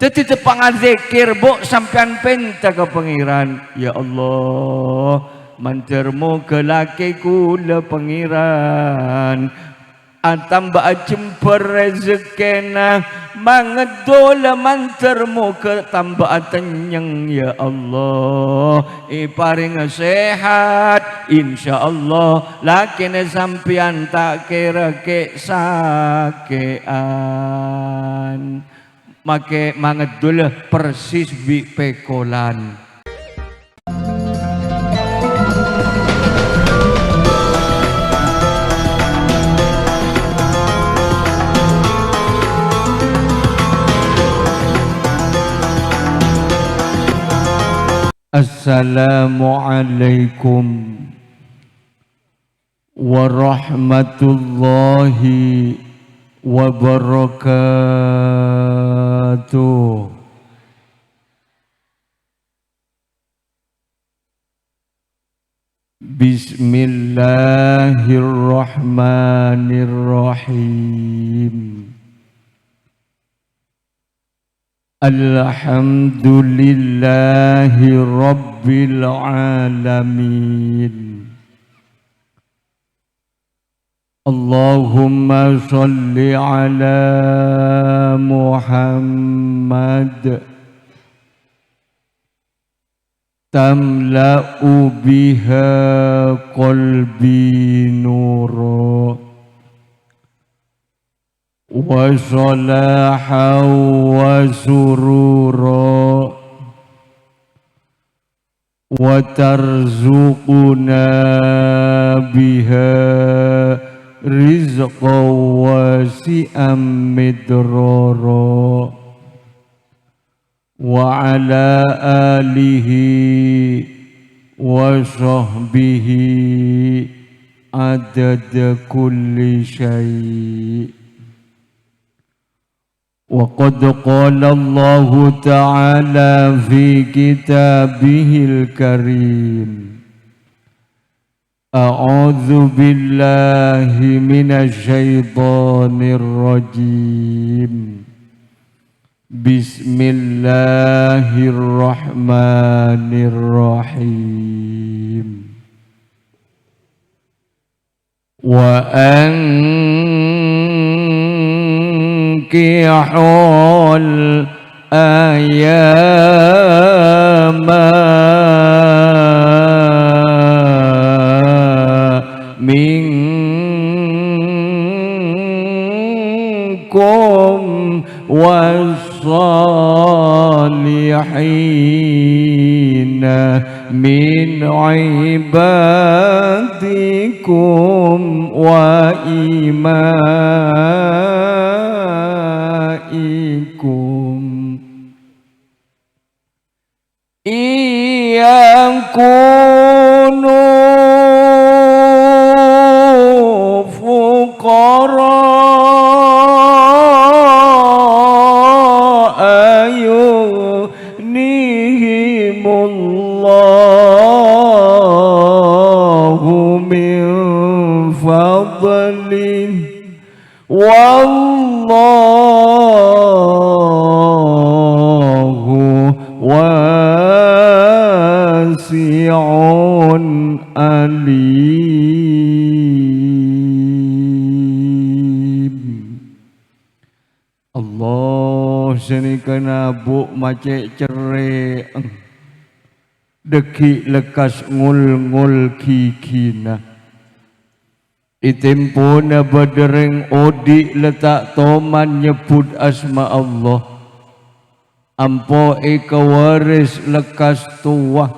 Teti tepangan zikir bu sampean penta ke pengiran. Ya Allah, mantermu ke laki kula pengiran. Tambah jemper rezekena mangedola mantermu ke tambah tenyeng ya Allah. Paring sehat insyaallah lakine sampean tak kira ke sakean. Make mangedul persis bi pekolan. Assalamualaikum warahmatullahi wabarakatuh. Bismillahirrahmanirrahim. Alhamdulillahi Rabbil Alamin. Allahumma salli ala Muhammad tamla'u biha qalbi nura wa salaha wa surura wa tarzuquna biha rizqan wasi'an midrara wa ala alihi wa sahbihi adada kulli syai'. وقد قال الله تعالى في كتابه الكريم أعوذ بالله من الشيطان الرجيم بسم الله الرحمن الرحيم وأنكحوا الأيام منكم والصالحين من عبادكم وإمائكم إن يكونوا فقراء يغنيهم الله من فضله والله واسع alim. Allah senikana bu macek cerai deki lekas ngul-ngul kikina itempona badereng odi letak toman nyebut asma Allah ampo ikawaris lekas tua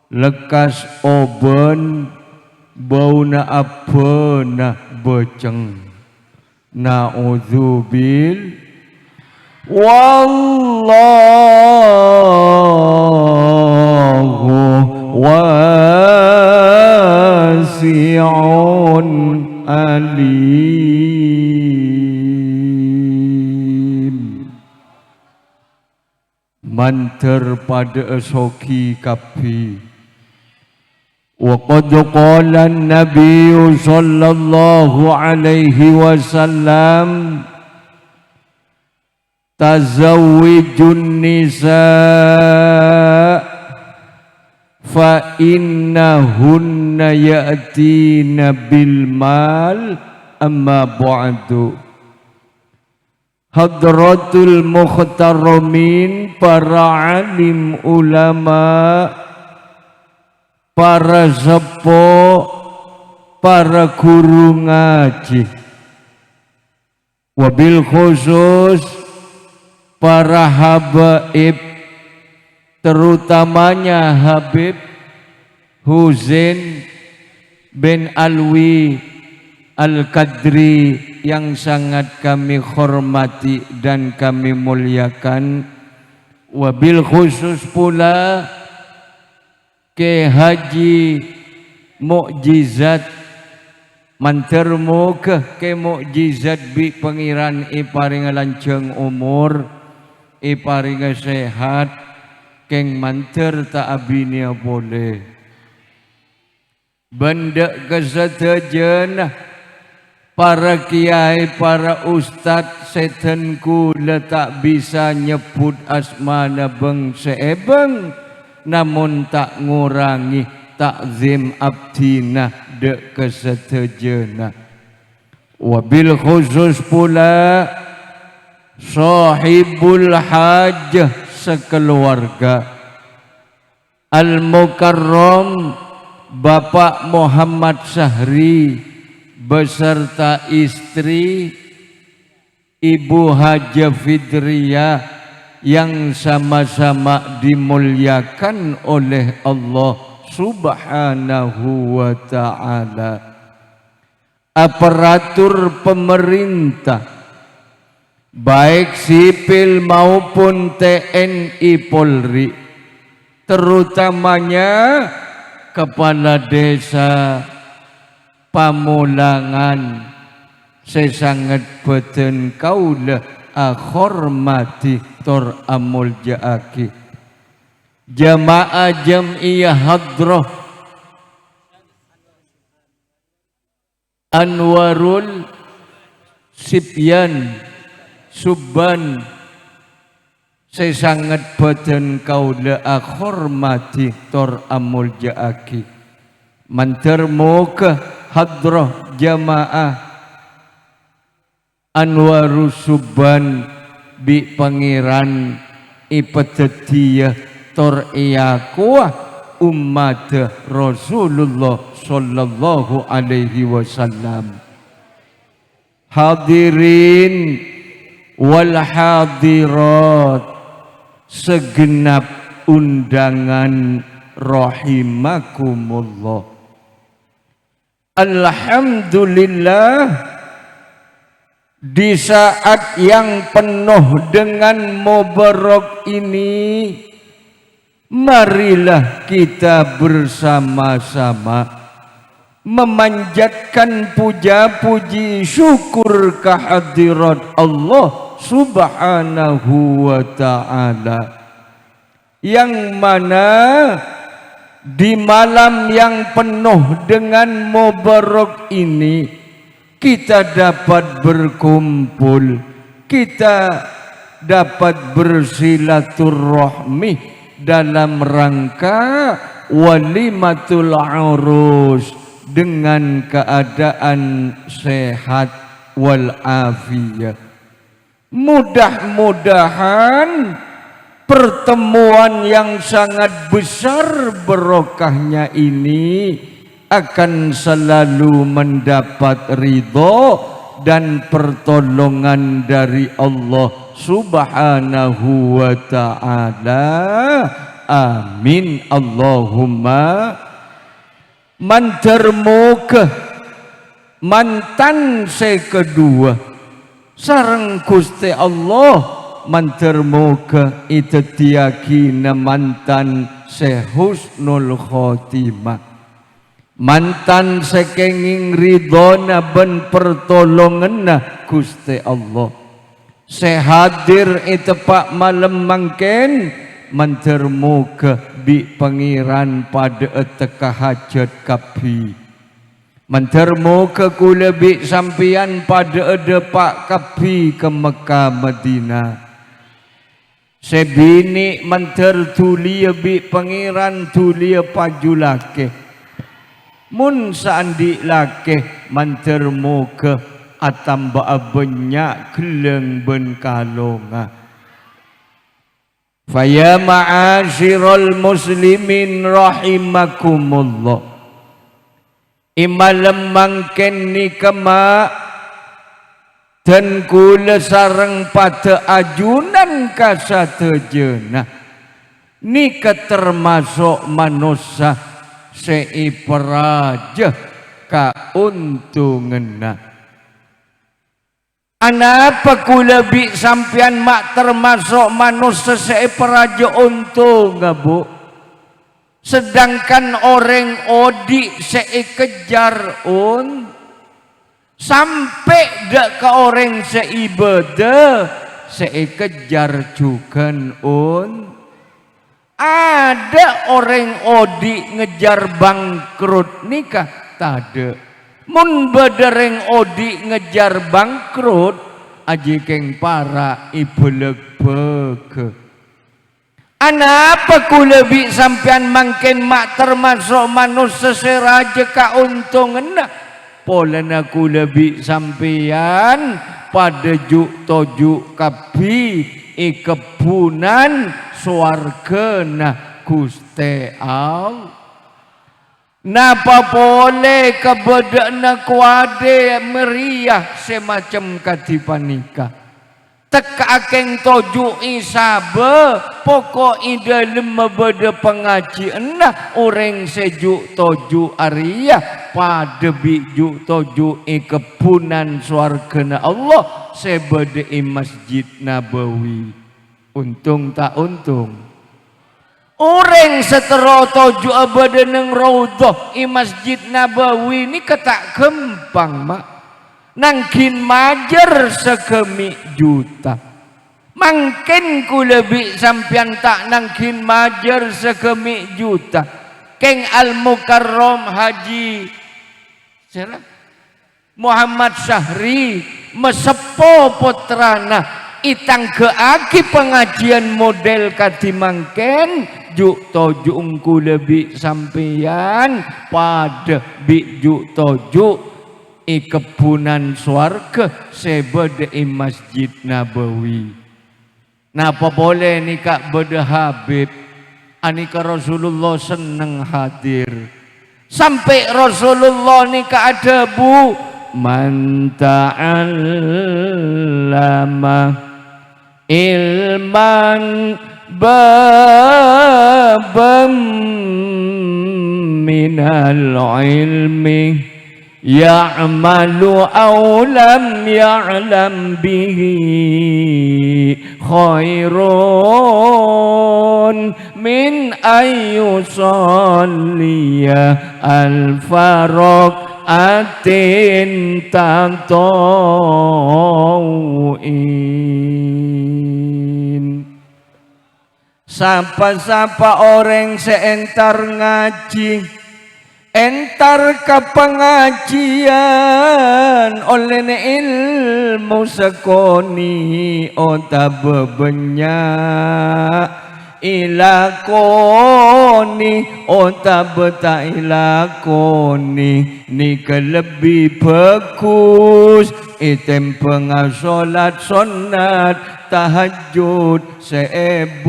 lekas oben bauna apena beceng na'udzubil wallahu wasi'un alim. Manter pada esoki kapi wa qad qala an-nabiy sallallahu alaihi wasallam tazawwijun nisa fa innahunna ya'tina bil mal amma ba'du. Hadratul muhtaramin, para alim ulama, para sepuh, para guru ngaji, wabil khusus para habaib, terutamanya Habib Husain bin Alwi Al-Qadri yang sangat kami hormati dan kami muliakan. Wabil khusus pula ke Haji Mukjizat mantermu ke mukjizat bi pangeran paring lanceng umur, paring sehat, keng manter ta abinya boleh. Benda kesetajana para kiai, para ustad setanku letak bisa nyebut asmana beng seebeng, namun tak ngurangi takzim abdina de kesetajana. Wabil khusus pula sahibul hajah sekeluarga, Al-Mukarram Bapak Muhammad Sahri beserta istri Ibu Haja Fidriyah yang sama-sama dimuliakan oleh Allah Subhanahu wa ta'ala. Aparatur pemerintah baik sipil maupun TNI Polri, terutamanya kepala desa Pamulangan, saya sangat beten kaulah hormati tor amul jaaki. Jamaah Jam'iyah Hadrah Anwarul Sibyan Subban, saya sangat beten kaulah hormati tor amul jaaki. Mantermu ke Hadrah Jamaah Anwarus Subban bi pangeran ipatetiyah tor iyakuah umat Rasulullah sallallahu alaihi wasallam. Hadirin wal hadirat segenap undangan rahimakumullah. Alhamdulillah, di saat yang penuh dengan mubarak ini, marilah kita bersama-sama memanjatkan puja-puji syukur kehadirat Allah Subhanahu wa ta'ala, yang mana di malam yang penuh dengan mubarak ini kita dapat berkumpul, kita dapat bersilaturahmi dalam rangka walimatul urus dengan keadaan sehat walafiat. Mudah-mudahan pertemuan yang sangat besar barokahnya ini akan selalu mendapat ridho dan pertolongan dari Allah Subhanahu wa ta'ala. Amin Allahumma. Mantermuka mantan saya kedua sareng Gusti Allah, mantermuka itu tiyakina mantan sehusnul khotimah, mantan sekenging ridhona ben pertolonganna Gusti Allah. Sehadir itu pak malam mangken mantermuka bi pangeran pada teka hajat kapi, mantermuka kula bi sampian pada ada pak kapi ke Mekah Madinah. sebini manter tulia bi pangeran tulia pajulake mun sandi lake manter moga atamba banyak keleng ben kalonga. Faya ma'asyiral muslimin rahimakumullah, imalem mangken nikama dan kula sareng pada ajunan kasatejena nika termasuk manusia seiperaja kauntungenna. Anapa kula bi sampian mak termasuk manusia seiperaja untung bu, sedangkan orang odi seikejar sampai dak ke orang seibada seikejar juga ada orang odi ngejar bangkrut nikah tada. Mun badereng odi ngejar bangkrut aji keng para ibeleg-bege. Anapa kula bi sampean mangken mak termasuk manusia seraja kauntungan polana kula bi sampean pada juk tojuk kapi kebunan swargana Gusti Allah. Napa boleh kebedana kuade meriah semacam katipanika teka akeng toju isabe pokok ide lima beda pengaji enah orang sejuk toju aria pada biju toju kebunan swargana Allah sebeda masjid Nabawi. Untung tak untung? Orang setero toju abada neng raudhah i Masjid Nabawi ini ketak gempang mak nangkin majer sekemi juta mangkin ku lebih sampian tak nangkin majer sekemi juta keng Al-Mukarram Haji Muhammad Syahri mesepo putrana itang keaki pengajian model kadimangken juk toju ungku lebih sampeyan pada bijuk toju kebunan swarga sebeda Masjid Nabawi. Napa boleh nikah beda Habib anika Rasulullah seneng hadir sampai Rasulullah nikah ada bu man ta'allama ilman babam minal ilmi ya'malu aw lam ya'lam bihi khairun min ayyusalliya al-faraq atin tantauin. Sapa-sapa orang seentar ngaji entar ke pengajian oleh ilmu sekoni otak bebenyak ilakoni otak beta ilakoni nika lebih bagus item pengasolat sunat tahajud 1000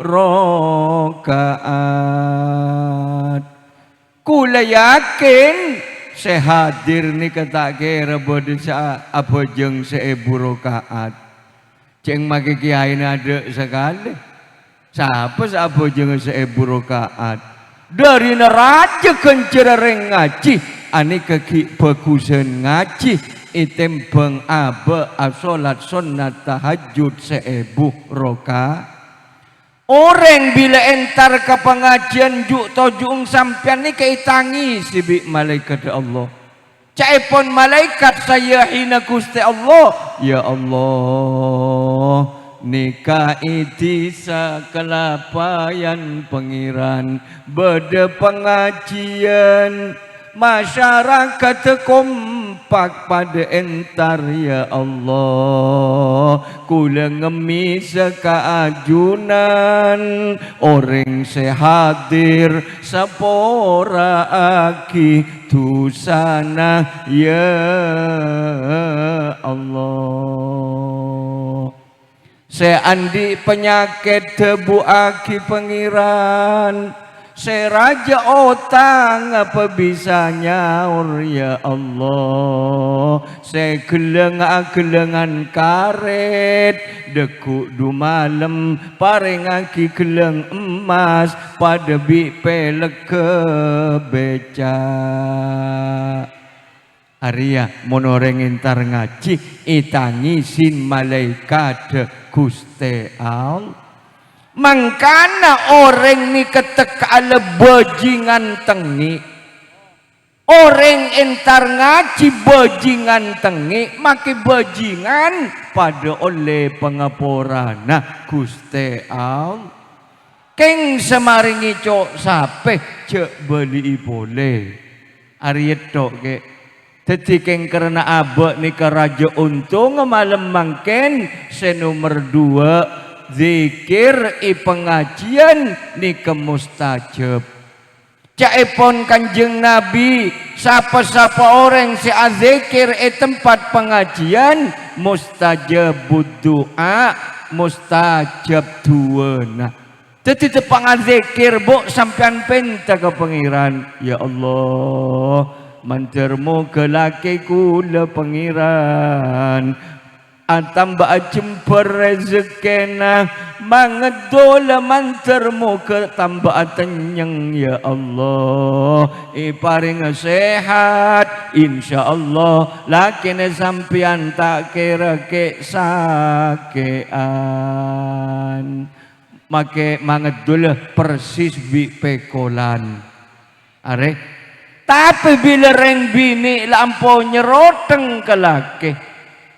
rakaat. Kula yakin saya hadir ni kata kira berdesa apa jeng 1000 rakaat. Ceng maki kiai ada sekali. Siapa jeng 1000 rakaat. Dari neraja kencereng ngaji, ani kaki bagusan ngaji. Item beng aba asolat sunat tahajud 1000 rakaat. Orang bila entar ke pengajian juk tojung sampian ni kaitangi sibik malaikat Allah. Caipun malaikat saya hina Gusti Allah. Ya Allah, nikah itisa kelapayan pengiran beda pengajian masyarakat tumpak pada entar ya Allah. Kula ngemis keajunan orang sehadir sapora aki tusana ya Allah. Seandi penyakit tebu aki pengiran, seraja otang apa bisa nyaur ya Allah. Segeleng-gelengan karet deku du malam paring aki geleng emas pada bi pelek ke beca. Arya monoreng entar ngaji itangisin malaikat Gusti Allah. Mangkana orang ni ketek ala bajingan tengi, orang entar ngaji bajingan tengi, maki bajingan pada oleh pengaporana Gusti Allah. Keng semaringi cok sape cek beli boleh. Ariet tok ke. Teti keng karena abak ni keraja untung malam mangken senomor 2 zikir i pengajian ni kemustajab. Caipon Kanjeng Nabi siapa-siapa orang si azikir tempat pengajian mustajabud doa mustajab duana. Teti tepang azikir bu sampean penta ke pengiran ya Allah. Mantermu ke laki kula pengiran atamba jemper rezekena mangedola mantermu ke tambah tenyeng ya Allah. Paring sehat insyaallah lakine sampian tak kira ke sakean make mangedola persis bi pekolan are. Tapi bila reng bini lampau nyeroteng ke laki,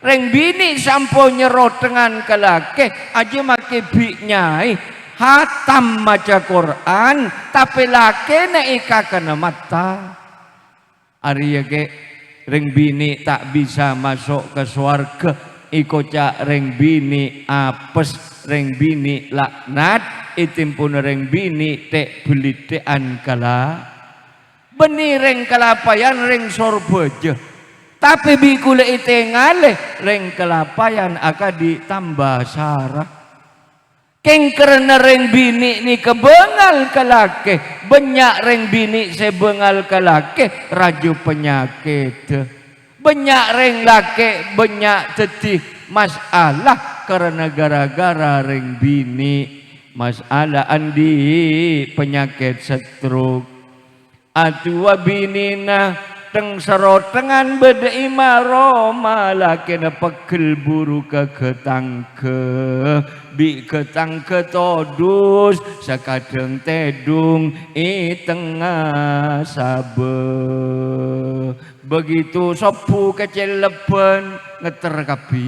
reng bini sampo nyerotengan ke laki, aja make bi nyai hatam maca Quran, tapi laki na ikakana mata. Arya ke reng bini tak bisa masuk ke swarga, ikoca reng bini apes, reng bini laknat, itimpun reng bini tek belitean kala. Beni reng kelapayan reng sorbeje. Tapi bikula ite ngaleh reng kelapayan aka ditambah sarah. Keng karena reng bini ni kebengal kelake. Banyak reng bini sebengal kelake raju penyakit. Banyak reng lake banyak tetih masalah karena gara-gara reng bini. Masalah andi penyakit stroke. Atua binina teng serotengan beda imaroma lakena pegel buru ke ketangke bi ketangke todus sakadeng tedung tengah sabe begitu sopu kecil leben ngeter kapi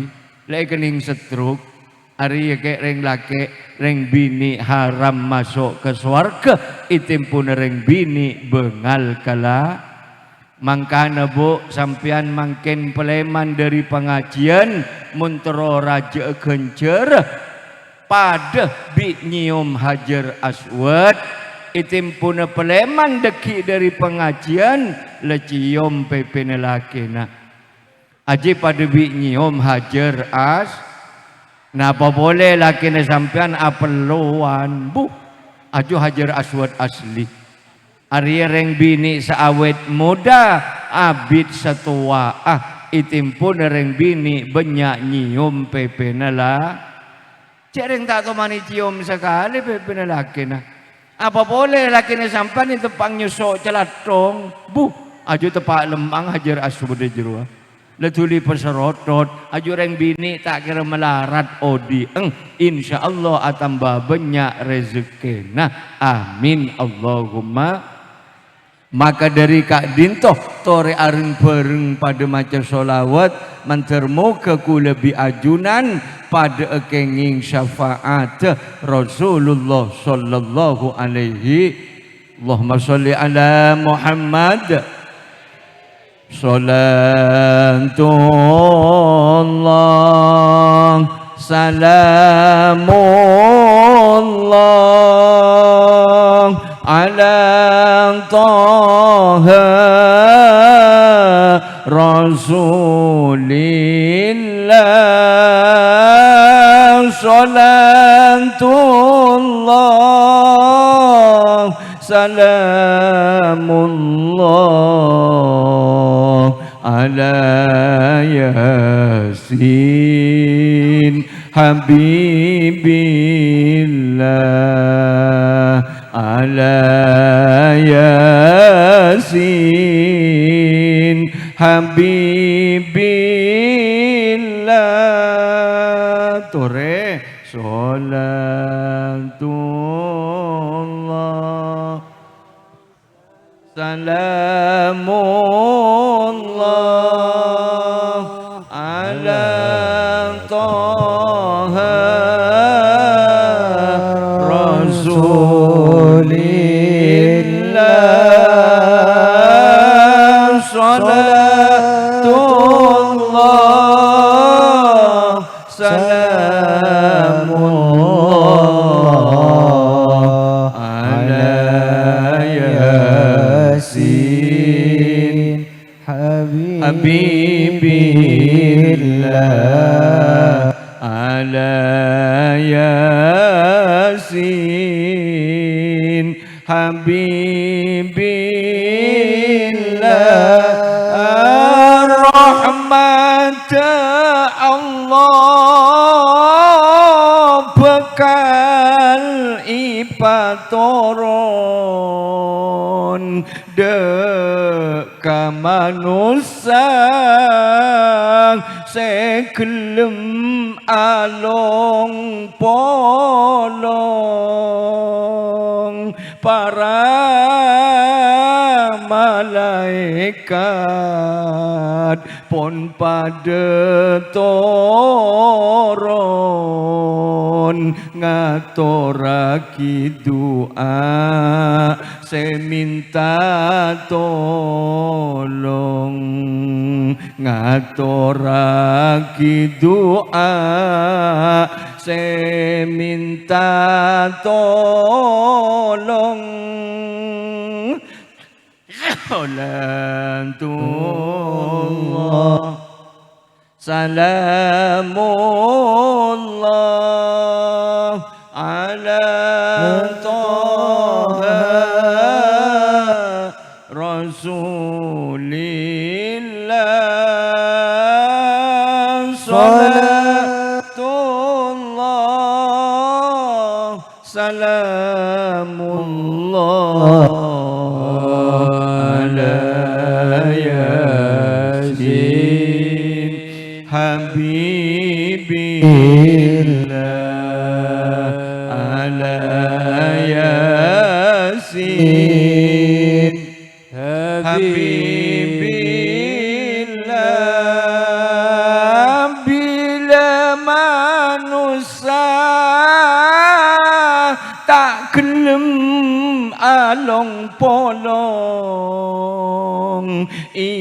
lek kening stroke. Ari ke reng laki reng bini haram masuk ke swarga itimpun reng bini bengal kala. Mangkana bu sampian mangken peleman dari pengajian muntero raja gencer pada bi nyium hajar aswad itimpun peleman deki dari pengajian lecium pepene lakena aji pada bi nyium hajar napa boleh laki ni sampean apeluan bu aju hajar aswad asli. Ari reng bini saawet muda abid setua itimpun reng bini banyak nyium pepena lah. Cereng tak to mani cium sekali pepena laki na. Apa boleh laki ni sampean itu pang nyusok celatong bu aju tepak lemang hajar aswad jero. Letuli perserotot aju reng bini tak kira melarat odi insyaallah atambah banyak rezekina amin Allahumma. Maka dari Kak Dintoh tore areng bareng pada maca solawat mantermu ke kula bi ajunan pada kenging syafaat Rasulullah sallallahu alaihi Allahumma sholli ala Muhammad. Salatullah salamullah ala Taha Rasulillah. Salatullah salamullah ala Yasin Habibillah ala Yasin Habibillah. Tore salatullah salamullah ala Taha Rasulillah. Salatullah salamullah ala Yasin Habibillah ala Yasin Habibillah. Rahmat Allah bekal ipatoron deka manusia sekelem along polong para malaikat pon pada toron ngaturake doa seminta tolong ngaturake doa seminta tolong. Salatullah salamullah ala Taha Rasulillah. Salatullah salamullah Habibillah ala Yasin Habibillah. Bila manusia tak gelem along polong i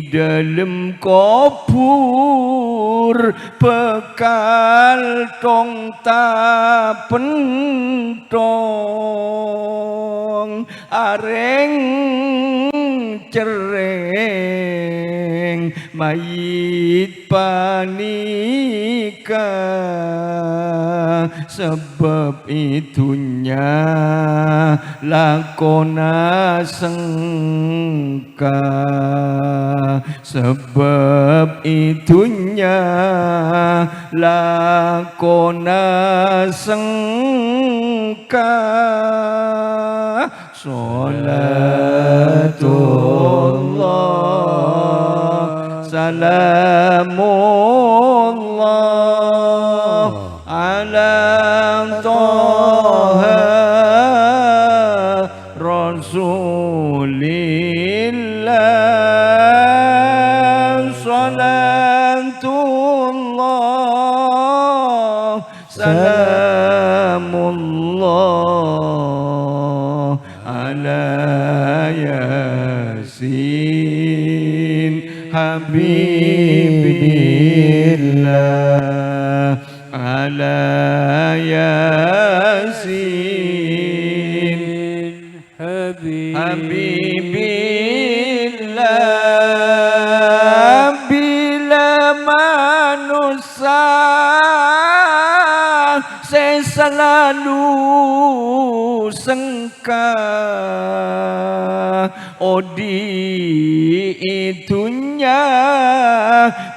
dalam kubur bekal tong tapentong areng cereng mayit panika. Sebab itunya lakona sengka. Sebab itunya lakona sengka. Salatullah salamullah ala Taha Rasulillah. Salatullah salamullah ala Yasin Habibillah ala Yasin Habibillah bila manusia saya selalu sengka di itunya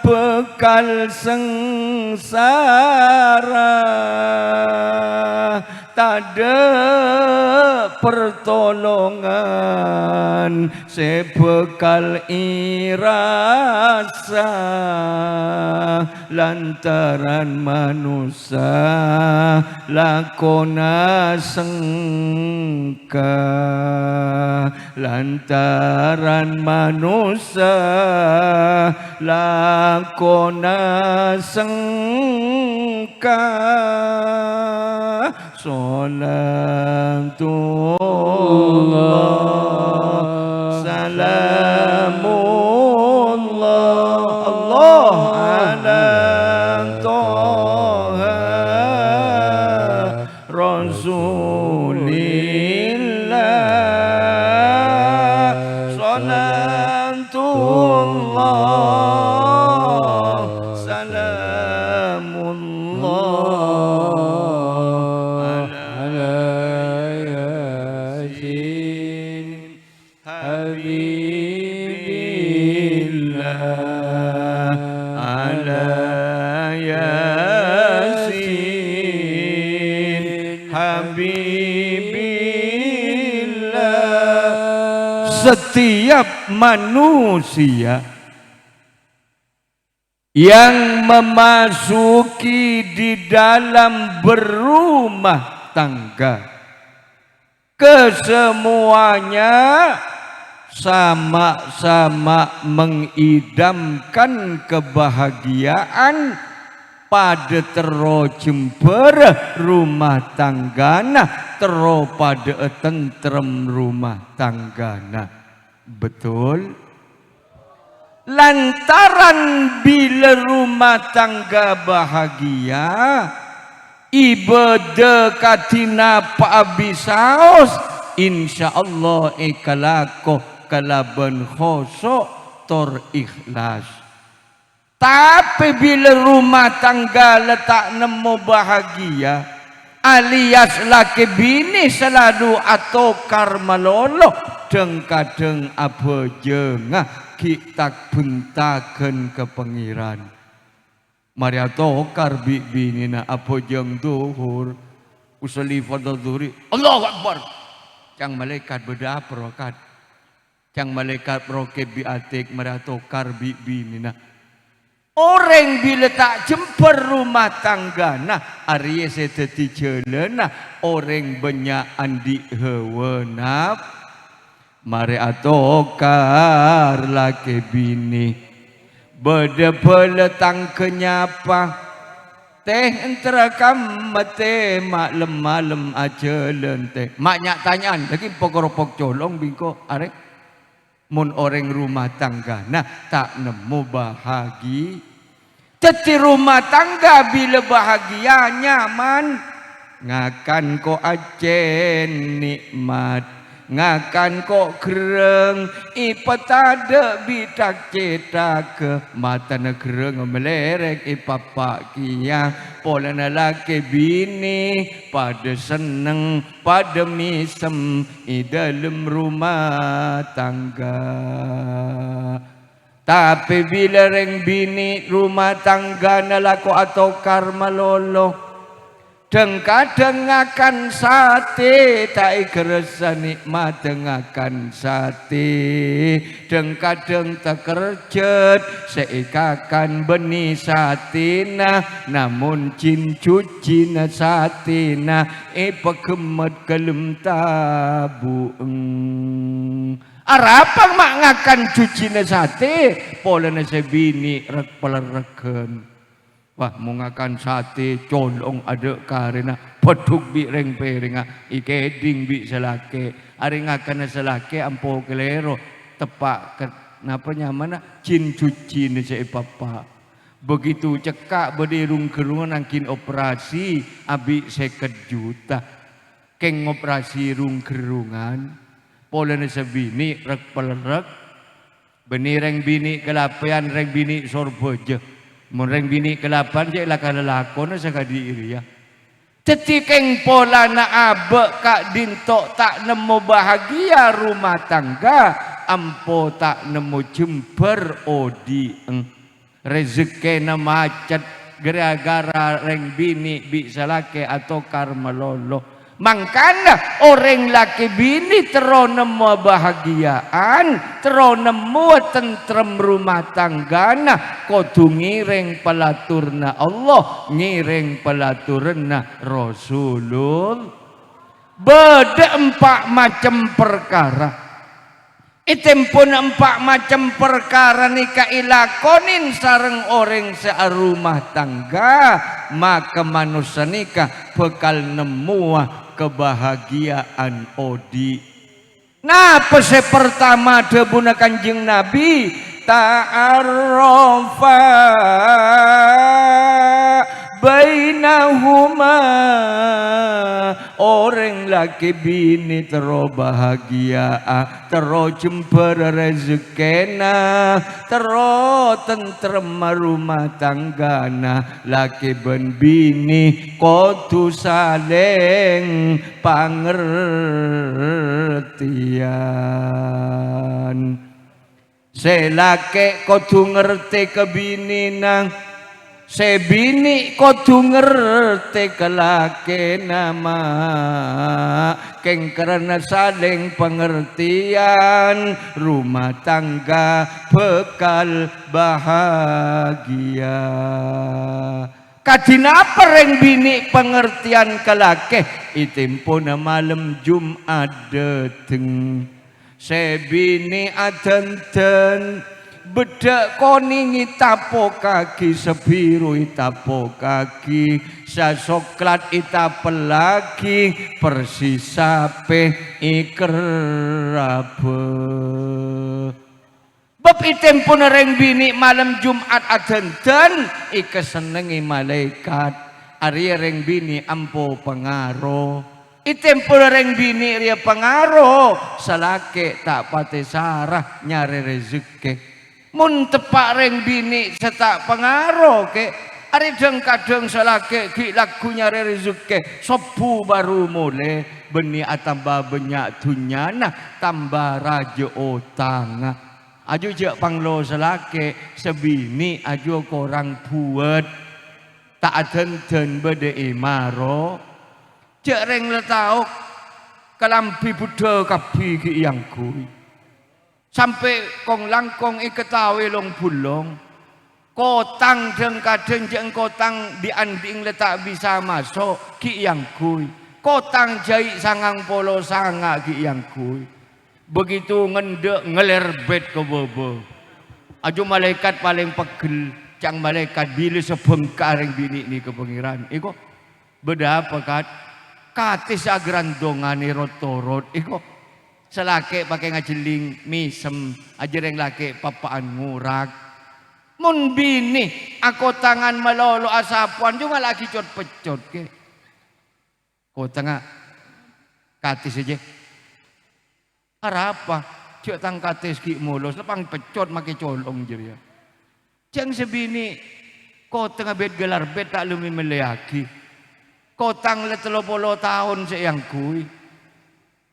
bekal sengsara tak ada pertolongan sebekal irasa lantaran manusia lakona sengka lantaran manusia lakona sengka Salatullah Salamullah Allah ala Toha Rasulillah Salatullah Salamullah setiap manusia yang memasuki di dalam berumah tangga kesemuanya sama-sama mengidamkan kebahagiaan pada tero jember rumah tanggana tero pada tentrem rumah tanggana. Betul? Lantaran bila rumah tangga bahagia ibadah katina paabisaos insyaallah ikalako kalaban khosok tor ikhlas. Tapi bila rumah tangga letak nemu bahagia alias laki bini selalu atau karmalolo deng kadeng apa jengah kita bentaken ke pengiran mari atau karbi bini na apa jeng duhur usali fadl dhuhri Allahu Akbar cang malaikat beda perokat cang malaikat roket biatik mari atau karbi bini na orang bila tak jemper rumah tangga nah Arya seteti jelena orang banyak andi hewenap mari atokar laki bini beda peletang kenyapa teh entera kam mate maklem-maklem aja lente maknya tanyaan lagi pokok-pokok colong bingko arek mun orang rumah tangga nah tak nemu bahagi teti rumah tangga bila bahagia nyaman ngakan ko acen nikmat ngakan ko kereng ipatada bitak cetak ke mata na kereng melerek ipapak kia pola na laki bini pada seneng pada misem i dalam rumah tangga. Tapi bila reng bini rumah tangga nalako atau karmalolo kadang akan sate tak kerasa nikmat dengakan sate kadang tak kerjet seikakan benih satina namun cincucina satina pekemet kelem tabu arapang mak ngakan cucina sate polana sebini rek pelereken. Wah mau ngakan sate colong ada karena peduk bi reng peringa ikeding bi selake ari ngakan selake ampo kelero tepak Napa nyamana jin cuci ni saya papa. Begitu cekak berdirung kerungan angkin operasi abi 50 juta. Keng operasi rung kerungan. Pola ni sebini rek pelerek. Beni reng bini kelapian reng bini sorboje. Mun reng bini kelapan je lah kalalakon sakadiri ya. Cetikeng pola na abe kak dintok tak nemu bahagia rumah tangga ampo tak nemu jember odi rezeki na macet gara-gara reng bini bisa laki atau karmalolo. Mangkana orang laki bini tero nemu bahagiaan, tero nemu tentrem rumah tanggana, kodu ngiring pelaturna Allah, ngiring pelaturna Rasulullah. Beda 4 macam perkara. Item pun 4 macam perkara nika ilakonin sareng orang searumah tangga, maka manusia nika bekal nemu kebahagiaan odi. Nah, pese pertama debuna Kanjeng Nabi ta'arrafa bainahuma, orang laki bini tero bahagia, tero jember rezekena, tero tentrem rumah tanggana, laki ben bini kudu saling pangertian. Selake kudu ngerti kebinina, sebini kudu ngerti kelake nama, keng karena saling pengertian rumah tangga bekal bahagia. Kadina pereng bini pengertian kelake itimpuna malam Jumat deteng. Sebini adenten bedak koningi tapo kaki sebiru itapo kaki sasoklat itapel lagi persisape ikrabe. Bab item pun reng bini malam Jumat adenten ikesenengi malaikat ari reng bini ampo pengaruh. Item pun reng bini ria pengaruh salake tak pate sarah nyari rezeki. Mun tepak reng bini setak pengaruh ke ari deng kadeng salake ki lagu nyari rezeki sobu baru mulai beni atamba banyak dunyana tambah raja otang. Aju je panglo salake sebini aju korang buat tak adenten bede imaro. Cek reng letauk kalampi buddha kabi ki yang kui sampai kong langkong iketawi long bulong kotang deng kadeng jeng kotang dianding letak bisa masuk ki yang kui kotang jai sangang polo sanga ki yang kui begitu ngendek ngelerbet ke bobo aju malaikat paling pegel cang malaikat bila sebengkareng bini ni ke pengiran iko beda apa kat katis ageran dongane rotorot iko selake pakai ngajeling misem ajereng lake papaan ngurak mun bini aku tangan melolo asapuan cuma lagi cot pecot ke ko tengah katis aja apa cok tang katis ki mulos lepang pecot make colong jeria jeng sebini ko tengah bed gelar bed tak lumi meleaki kotang le 30 tahun sayang kui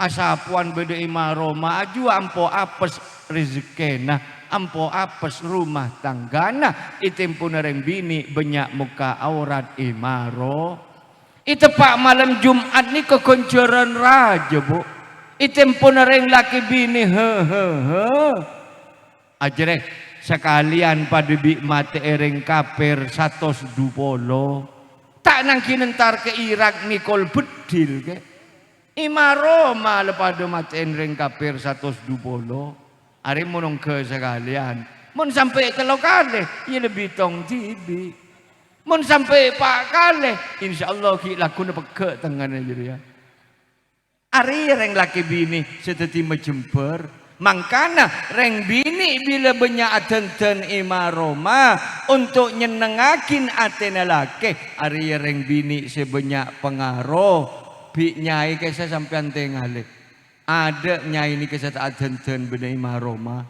asapuan beda imaro maju ampo apes rezekena ampo apes rumah tanggana itimpun reng bini banyak muka aurat imaro itu pak malam Jumat ni kekoncoran raja bu itimpun reng laki bini ajreh sekalian pada bi mate ereng kaper 120 tak nangki nentar ke Irak Nikol bedil ke Imaroma lepado maten reng kapir 120 hari monong ke sekalian mon sampai telo kali ya lebih tong tibi mon sampai pak kali insyaallah ki lakune peke tengane jadi ya hari reng laki bini seteti majemper Mangkana reng bini bila banyak aten-ten imaroma untuk nyenengakin atena laki ari reng bini sebanyak pengaruh bi nyai kesa sampean tengale ada nyai ni kesa aten-ten bena imaroma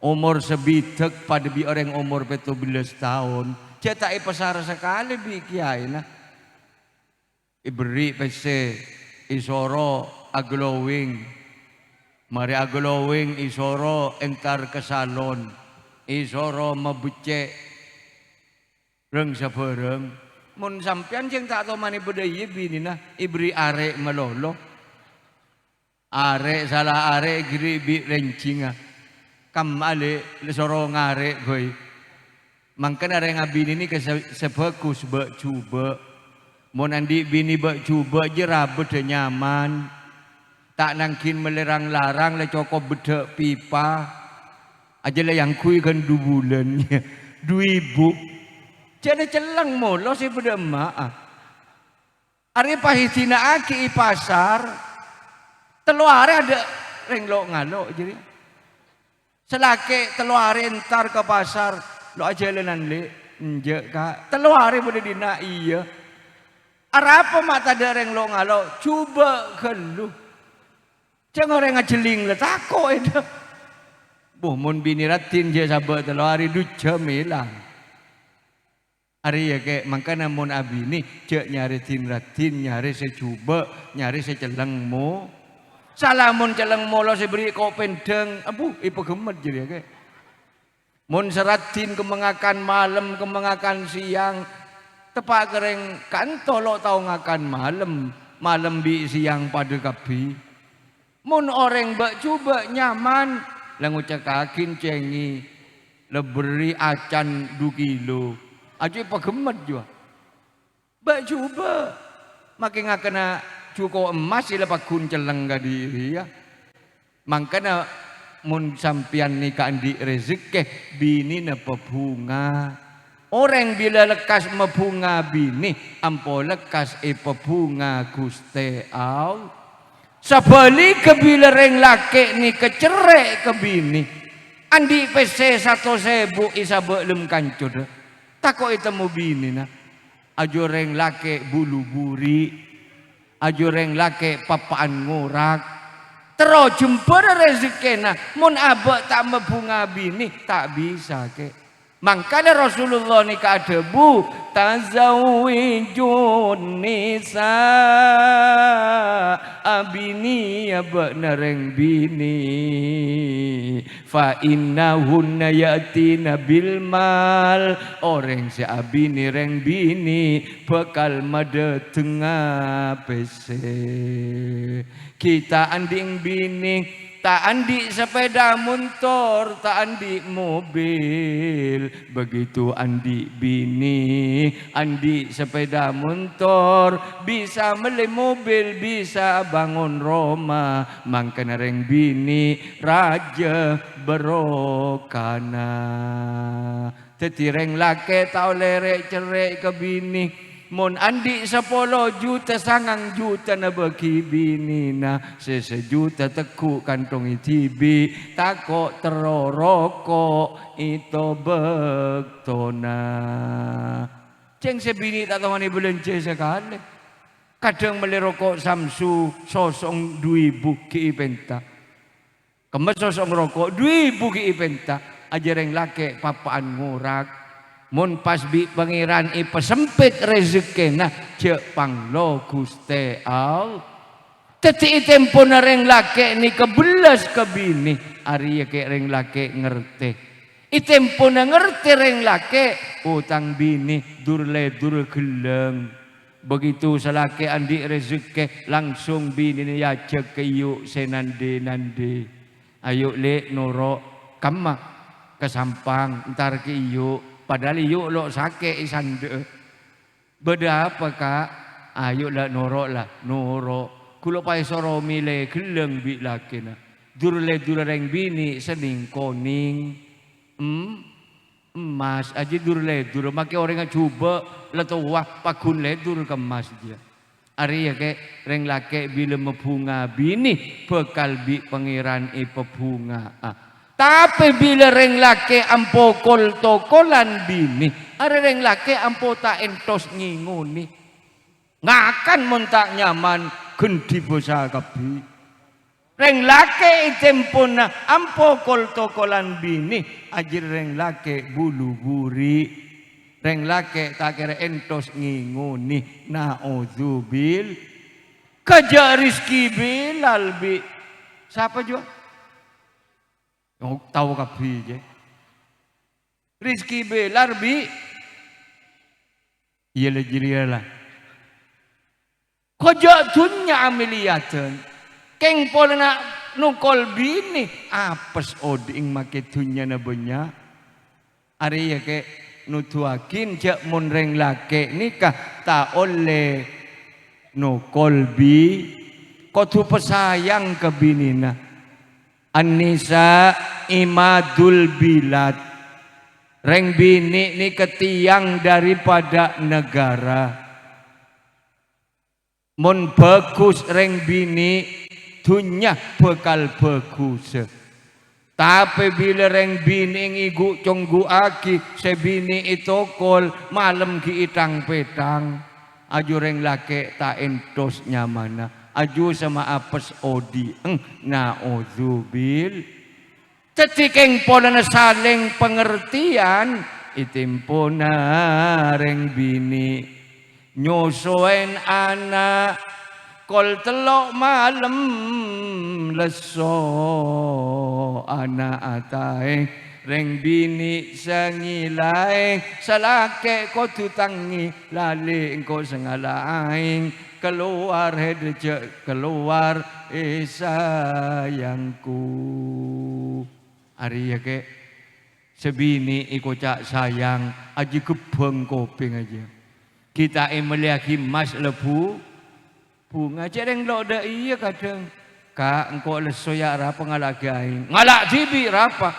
umur sebitek pada bi orang umur 17 tahun cetak pasar sekali bi kiai nah iberi pese isoro aglowing mari aglowing isoro entar ke salon isoro mabecek reng sabareng mun sampean jeung tak tau mani budaya bini nah ibri arek melolo arek salah arek giri bi rencinga kam ale soro ngarek goy mangkana reng abini ni sebagus bek cuba mun andi bini bek cuba je rabet nyaman tak nangkin melerang-larang le cokop bedek pipa aja lah yang kui kan 2 bulan 2 jadi celang molo si bedek emak hari pahitina aki i pasar telu hari ada renglok ngalok jadi selake telu hari entar ke pasar lo aja lenan le nje kak telu hari boleh dina iya apa mata ada renglok ngalok coba kelu jangan orang ngajeling lah takut itu. Boh mun bini ratin je sabat telu hari 2 jam hilang. Hari ya kayak makanya mun abi ni cek nyari tin ratin nyari secuba nyari secelengmu. Salah mun celengmu lo seberi kau pendeng abu ipo gemet jadi kayak. Mun seratin kemengakan malam kemengakan siang tepak kering kantolo tau ngakan malam bi siang pada kapi. Mun orang bak coba nyaman langucakakin cengi leberi acan 2 kilo aja pagemet jua bak coba makin ngakena cukup emas sila pakun celeng ka diri ya mangkana mun sampian nikah di rezeki bini na pebunga orang bila lekas mebunga bini ampo lekas pebunga Gusti Allah sebali kebila reng laki ni kecerek ke bini andi pese 1.000 isa belum kancur tako itemu bini na ajo reng laki bulu buri ajo reng laki papaan ngurak terus jemper rezeki na mun abek tak mebunga bini tak bisa ke makanya Rasulullah ni kadebu tazawijun nisa abini abak nareng bini fa innahunna yatina bil mal orang si abini reng bini bekal made tengah pese kita anding bini tak andi sepeda motor, tak andi mobil. Begitu andi bini, andi sepeda motor, bisa beli mobil, bisa bangun rumah. Mangkana reng bini, raja berokana. Teti reng laki tau lerek cerek ke bini. Mun andi 10 juta 9 juta na bagi bini na 1 juta teku kantong itibi tako teroroko itu bektona ceng sebini tak tahu ni belanja sekali kadang beli rokok Samsu sosong 2.000 ki penta kemes sosong rokok 2.000 ki penta aja reng laki papaan ngurak mun pas bi pangeran pesempit rezeki nah cek panglo Gusti Allah teti tempo reng laki ni kebelas ke bini ari ke reng laki ngerti itempo ngerti reng laki utang bini durle dur geleng begitu salaki andi rezeki langsung bini ni ajak ke yuk senande nande ayo le noro kama kesampang ntar ke yuk padahal yuk lo sakit isande beda apa kak ayo lah norok lah norok kulo pai soro mile geleng bi laki na durle dureng bini sening koning emas aja durle dur make orang coba leto wah pagun le dur kemas dia Ari ya ke reng laki bila membunga bini bekal bi pengiran pebunga. Tapi bila reng laki ampo kol tokolan bini, ari reng laki ampo tak entos nginguni. Ngakan montak nyaman gendi bosa kabi. Reng laki itempona ampo kol tokolan bini, ajir reng laki bulu buri. Reng laki tak kira entos nginguni naudzubil kerja rizki bilal bi siapa juga tahu kapi je rizki bilal bi iya lah kerja dunya amiliatan keng polna nukol bini apes oding make dunya na banyak ari ya ke nutuakin jak mun reng laki nikah tak oleh no kolbi kotu pesayang ke binina An-nisa imadul bilad reng bini ni ketiang daripada negara mun bagus reng bini dunya bekal bagus. Tapi bila reng bini igu conggu aki sebini itu kol malam ki itang petang aju reng laki tak entos nyamana aju sama apes odi naudzubil cetikeng polana saling pengertian itimpona reng bini nyosoen anak kol telok malam leso anak atai reng bini sangilai salake ko tutangi lali engko sengalaing keluar hedje keluar sayangku ari ya ke sebini iko cak sayang aji gebeng koping aja kita melihat mas lebu bunga cereng lo dah iya kadang kak engkau leso ya rapa ngalagain ngalak tibi rapa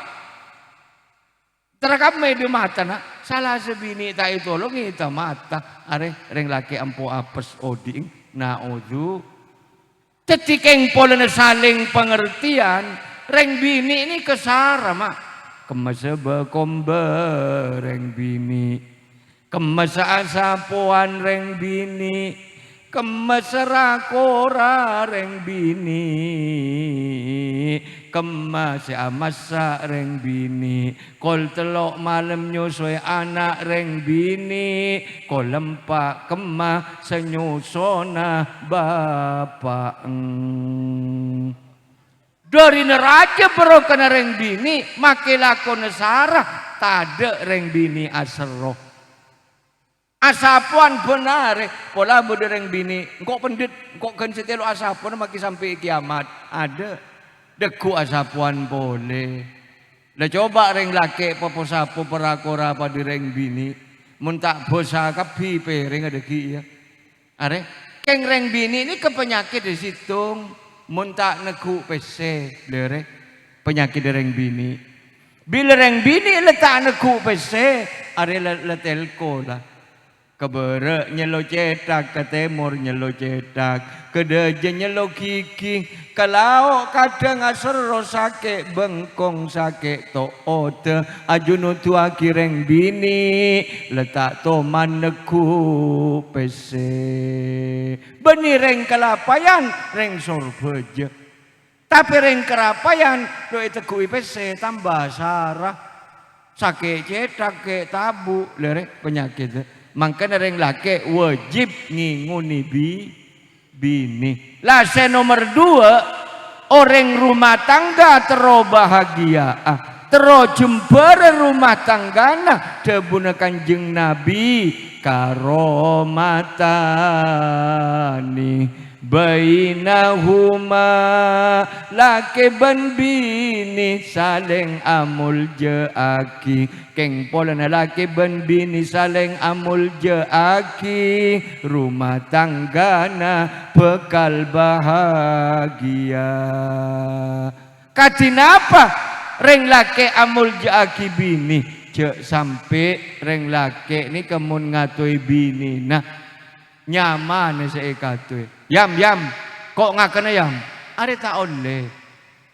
terekam di mata nak salah sebini tak itu lo ngita mata are reng laki ampo apes oding naudzu cetikeng polen saling pengertian reng bini ini kesara mak kemasa kombe reng bini kemasa asapuan reng bini kemesra kora reng bini kemas amasa reng bini kol telok malam nyusui anak reng bini kol lempak kemah senyusona bapak dari neraja berokan reng bini makilakon sarah tade reng bini asroh asapuan benar pola berdereng bini engkau pendit engkau kan setelo asapuan maki sampai kiamat ada deku asapuan boleh lah coba reng laki poposapo perakora pada reng bini muntak bosa kapi pereng ada ki ya are keng reng bini ini ke penyakit di situ muntak neku pc lere penyakit reng bini bila reng bini letak neku pc are letelko lah kebere nyelo cetak ke timur nyelo cetak ke deje nyelo kiki kalau kadang asero sake bengkong sake to ote ajunu tua kireng bini letak to maneku pese beni reng kelapayan reng sorbeje tapi reng kerapayan do itekui pese tambah sarah sake cetak ke tabu lere penyakit makanya reng laki wajib nginguni bini. Lase nomor 2 orang rumah tangga tero bahagia tero jember rumah tanggana debuna kanjeng Nabi karomatani bainahuma laki ben bini saling amul jeaki keng pola na laki ben bini saling amul jeaki rumah tanggana bekal bahagia katinapa reng laki amul jeaki bini cek sampai reng laki ni kemun ngatui bini nah nyaman saya katue. Yam kok ngakena yam? Are tak oleh.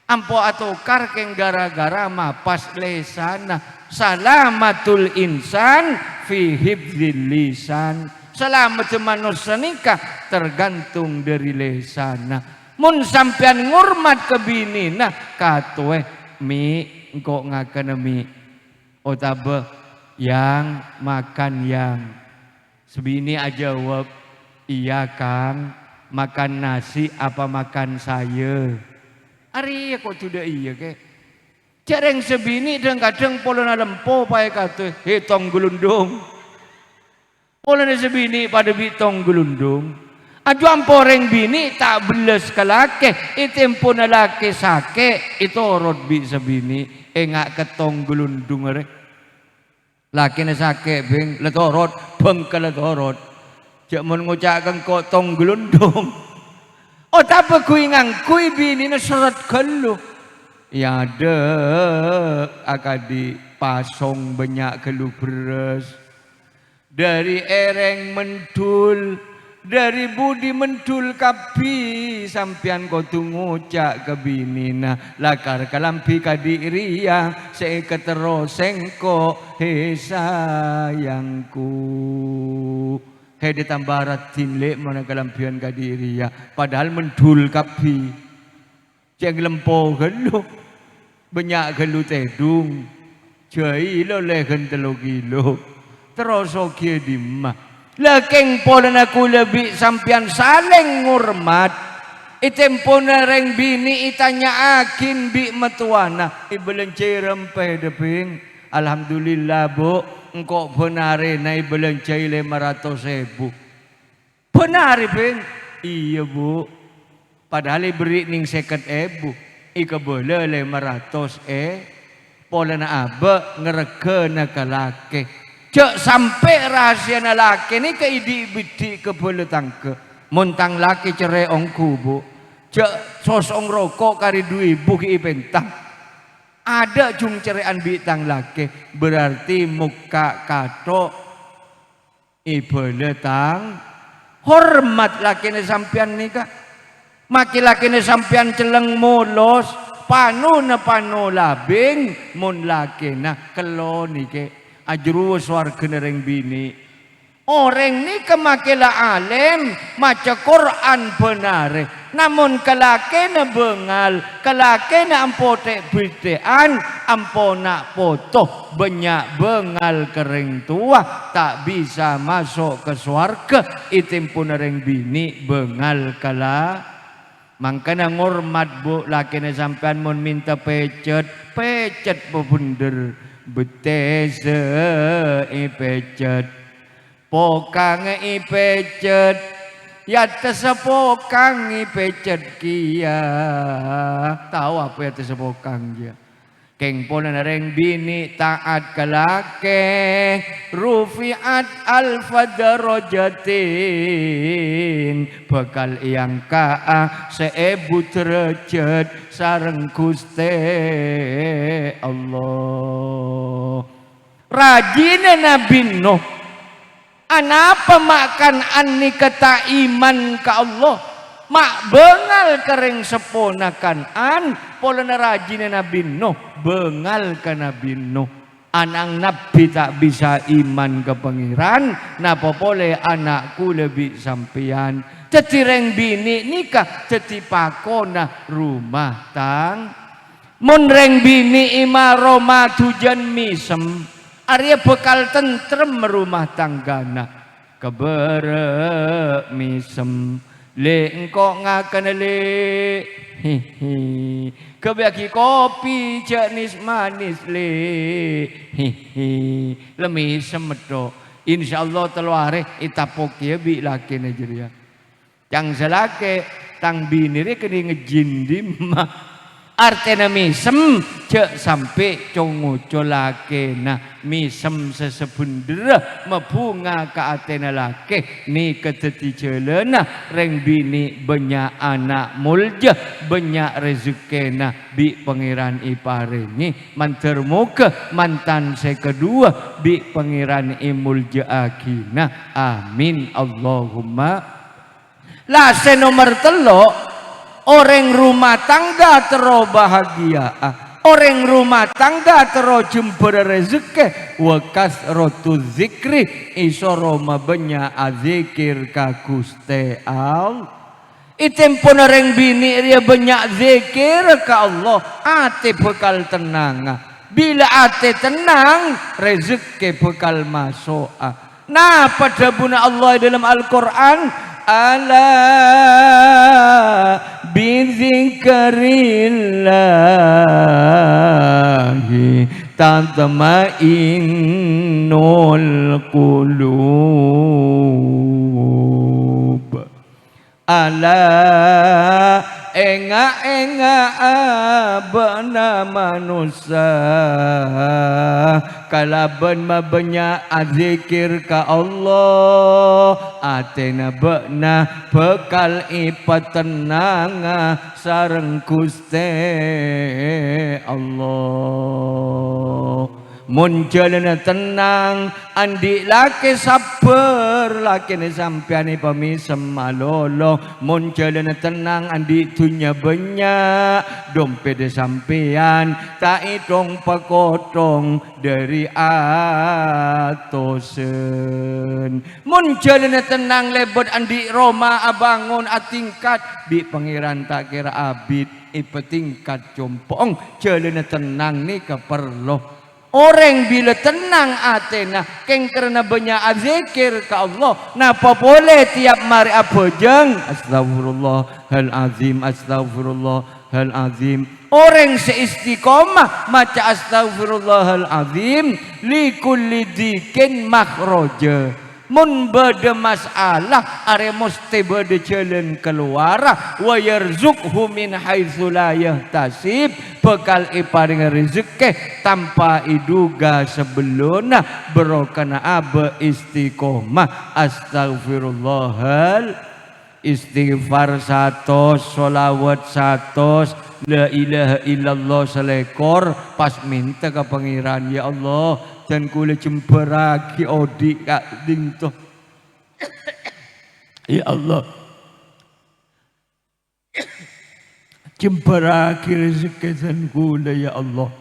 Ampo atukar keng gara-gara mapas lesana. Salamatul insan fi hifdzil lisan. Selamat manusia nikah tergantung dari lesana. Mun sampean ngurmat ke bini nah katue mi engkau ngakena mi. Otabe yang makan yang. Sebini aja jawab iya Kang, makan nasi apa makan saya? Ari kok tidak iya ke? Jarang sebini dan kadang polona lempo pakai kata tong gelundung. Polona sebini pada bitong gelundung. Aju amporeng bini tak beles kelake, itempo na laki sake itu orot bi sebini engak ketong gelundung re. Laki na sake beng letorot beng ke letorot. Cak mun ngucapkan kok tong gelundung. Oh tapi kui ngangkui bini na surat kelu. Ya ada akadi pasong banyak kelu beres. Dari ereng mentul, dari budi mentul kapi sampian kau tunggu cak ke bini na lakar kalampi kadiria seketero he sayangku he ditambarat tinle mana kalampian kadiria padahal mentul kapi ceng lempo gelu banyak gelu tedung cai lo lehen telo kilo terus oke di mah. Lekeng pola aku lebih sampian saling ngurmat. Itempo na reng bini itanya akin bi metuana. Ibelencai rempeh deping. Alhamdulillah bu. Engkau benari na ibelencai 500.000. Benari ping. Iya bu. Padahal beri ning 50.000. Ika boleh 500. Pola na abe ngereke na kalake. Cek sampai rahasia na laki ni ke idi-bidi ke bole tangke. Montang laki cerai ongku bu. Cek sosong rokok kari 2.000 ki ipentang. Ada jung cerean bitang laki. Berarti muka kato ibole tang. Hormat laki ni sampian nikah. Maki laki ni sampian celeng mulos. Panu na panu labing. Mun laki na kelo ni ke. Ajru swarga nereng bini. Orang ni kemakila alim maca Quran benare. Namun kelake na bengal, kelake na ampote bitean, ampona potoh banyak bengal kering tua tak bisa masuk ke swarga. Itim pun nereng bini bengal kala. Mangkana ngormat bu laki na sampean mun minta pecet bebunder. Betese ipecet pokang ipecet ya tesepokang ipecet kia tahu apa ya tesepokang dia keng pola nareng bini taat kelake rufiat alfadrojatin bakal yang kaa 1000 derajat sareng Gusti Allah. Rajin Nabi Nuh. Anapa makan ani kata iman ke Allah. Mak bengal kering seponakan an pola rajin Nabi Nuh bengal ke Nabi Nuh. Anang Nabi tak bisa iman ke pengiran, napa boleh anakku lebih sampean. Cetireng bini nikah cetipakona rumah tang. Mun reng bini ima roma tujan misem. Arya bekal tentrem rumah tanggana. Kebere misem. Le engkau ngakan le. Hihi. Kebiaki kopi jenis manis le. Hihi. Lemi semedo. Insyaallah teluare itapok ya bi laki nejeria. Yang selake tang binire kini ngejindim mah Artinya misem cek sampai congocolake nah misem sesebundera mebunga ke atena lake ni keteti celena reng bini banyak anak mulja banyak rezekena bi pangeran iparingi mantermuka mantan saya kedua bi pangeran imulja akina amin Allahumma. Lah nomor telok orang rumah tangga tero bahagia, orang rumah tangga tero jember rezeki, wakas rotu zikri isoro mabenya azikir ka Gusti Allah. Item pun orang bini dia banyak zikir ka Allah, ate bekal tenang. Bila ate tenang, rezeki bekal masuk. Nah pada buna Allah dalam Al-Quran ala bizikrillahi tatma'innul qulub. Ala enga abana manusia kalaban mabanya azikir ka Allah atena bena bekal ipatenanga sareng Gusti Allah. Mun jalana tenang andi laki sabar laki ni sampiani pamisem malolo. Mun jalana tenang andi dunya banyak dompet sampean tak itong pakotong dari atosen. Mun jalana tenang lebot andi Roma abangun atingkat di pangeran tak kira abid ipetingkat jompong jalana tenang ni keperloh. Orang bila tenang atena keng kerana banyak zikir ke Allah napa boleh tiap mari apa jeng astagfirullahalazim astagfirullahalazim. Orang seistiqomah maca astagfirullahalazim li kulli dikin makhraja. Mun bade masalah are mesti bade jalan keluar wa yarzuqhu min haitsu la yahtasib bekal iparing rezeki tanpa iduga sebelumna berokana aba istiqomah. Astagfirullahal istighfar 100 sholawat 100 la ilaha illallah selekor pas minta ke pangeran ya Allah dan kula jemberaki odi kak dingto ya Allah jemberaki rezeki dan kula ya Allah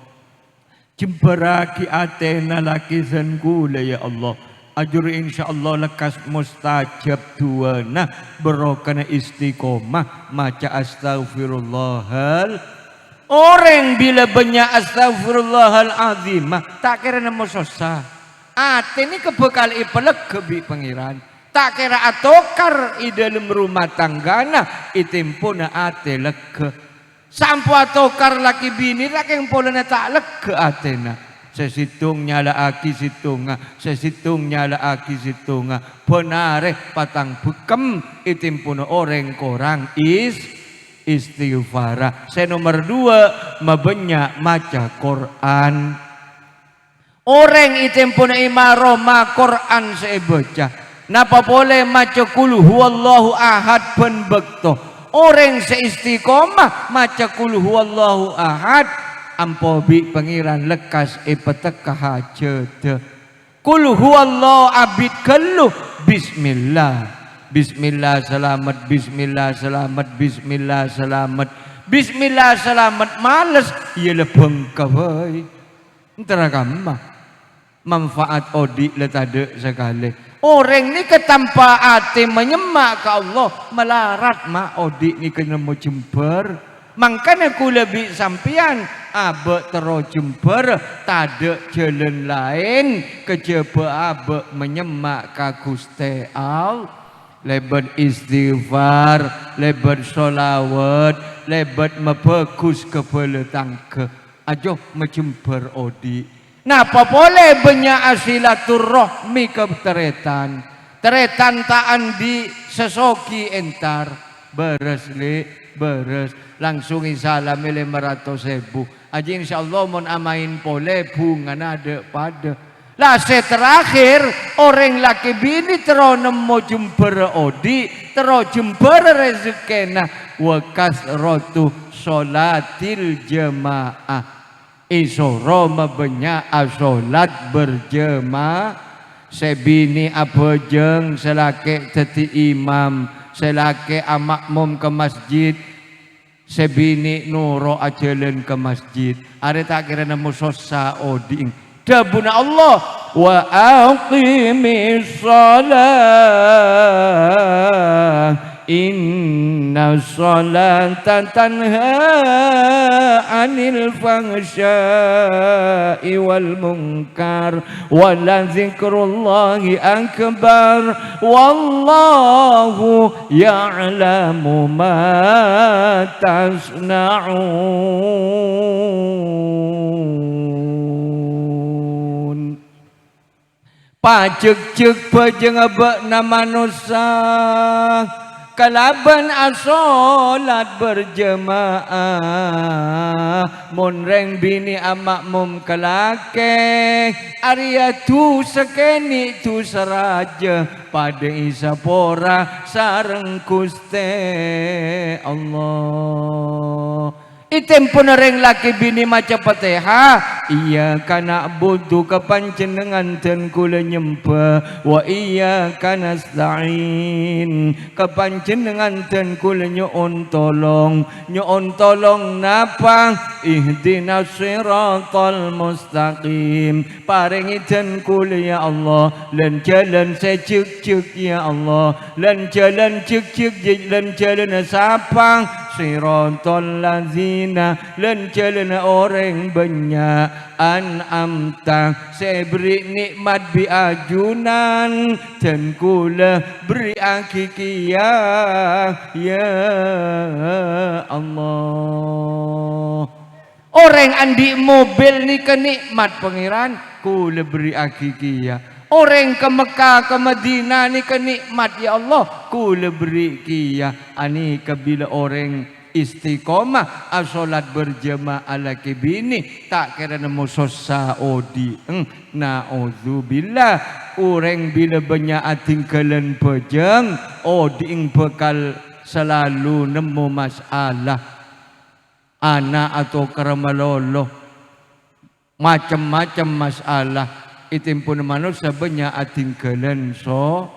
jemberaki atena laki dan kula ya Allah ajur insyaallah lekas mustajab duana berokana istiqomah maca astagfirullahal. Orang bila banyak astagfirullahalazim tak kira namo susah. Ate ni kebekal ipelek kebi pangeran. Tak kira atokar i dalam rumah tanggana itimpuna ate leke. Sampo atokar laki bini laki yang polana tak leke atena. Sesitung nyala aki situnga, sesitung nyala aki situnga. Penare patang bekem itimpuna orang korang istighfar. Saya nomor 2 mabenya maca Quran. Orang itempuna imaro ma Quran saya baca. Napa boleh maca kul huwallahu ahad pen bekto. Orang seistiqomah maca kul huwallahu ahad ampo bi pangeran lekas ipetek hajat. Kul huwallahu abid kellu bismillah. Bismillah selamat, bismillah selamat, bismillah selamat, bismillah selamat males ia lebeng kawai. Entara gamma manfaat odi letade sekali. Orang ni ketanpa ate menyemak ke Allah melarat ma odi ni kena mau jember. Makanya ku lebih sampian abe tero jember tade jalan lain kejaba abe menyemak ka Gusti Allah. Lebat istighfar, lebat sholawat, lebat mebagus kepala tangke. Ajo menjember odi. Napa boleh banyak asilaturrohmi ke teretan. Teretan taan di sesoki entar. beres li beres langsung salam 500.000 aja insyaallah mon amain pole bunga ada pada lah terakhir orang laki bini tero nemu jember odi tero jember rezekena wakas rotu sholatil jemaah isoro mabenya asolat berjemaah sebini abejeng selake teti imam selake amakmum ke masjid sebini nuro ajelen ke masjid are tak kira nemu sosa oding dabuna Allah wa aqimis shalah inna sholata tanha anil fahsya'i wal munkar wa la zikrullahi akbar wallahu ya'lamu ma tasna'un pajek-jek pejeng abek nama nusa kalaban asolat berjemaah monreng bini amakmum kelake Arya tu sekeni tu seraja pada isapora sareng kuste Allah item penereng laki bini maca Fatihah iya kana butuh kepanjenengan dan kula nyembah wa iya kana nasta'in kepanjenengan dan kula nyuun tolong napa ihdinas siratal mustaqim paringi dan kula ya Allah lan jalan sejek-jek ya Allah lan jalan jek-jek lan jalan sapang siratal lazina lan jalan orang banyak an'amta saya beri nikmat biajunan dan kula beri akikiyah ya Allah orang andi mobil ni kenikmat pengiran kula beri akikiyah orang ke Mekah ke Madinah ni kenikmat ya Allah kula beri kiyah ani kabila orang istiqomah asolat berjemaah laki bini tak kira nemu sosa odi na'udzubillah orang bila banyak atingkalan pejeng odi bekal selalu nemu masalah anak atau keramalolo macam-macam masalah itu pun manusia banyak atingkalan so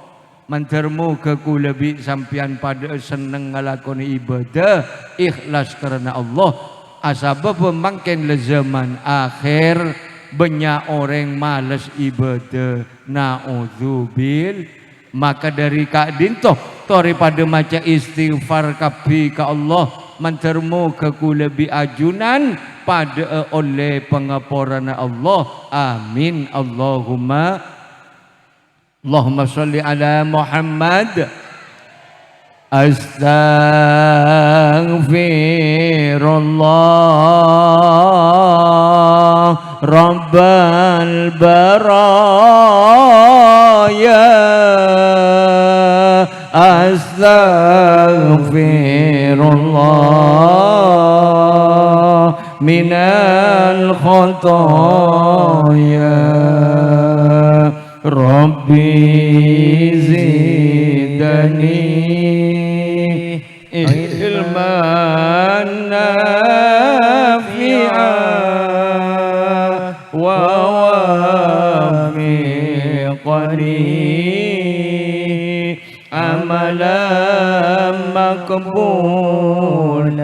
mantermu ke kulabi sampian pada seneng ngalakoni ibadah ikhlas karena Allah asabab pemangkin le zaman akhir banyak orang malas ibadah na'udzubil maka dari Kak Dintoh tori pada maca istighfar kabi ke Allah mantermu ke kulabi ajunan pada oleh pengapuran Allah amin Allahumma salli ala Muhammad astaghfirullah rabbal baraya astaghfirullah minal khotoya Rabbi zidani ilman nafi'an wa wafiqani amalan makbulan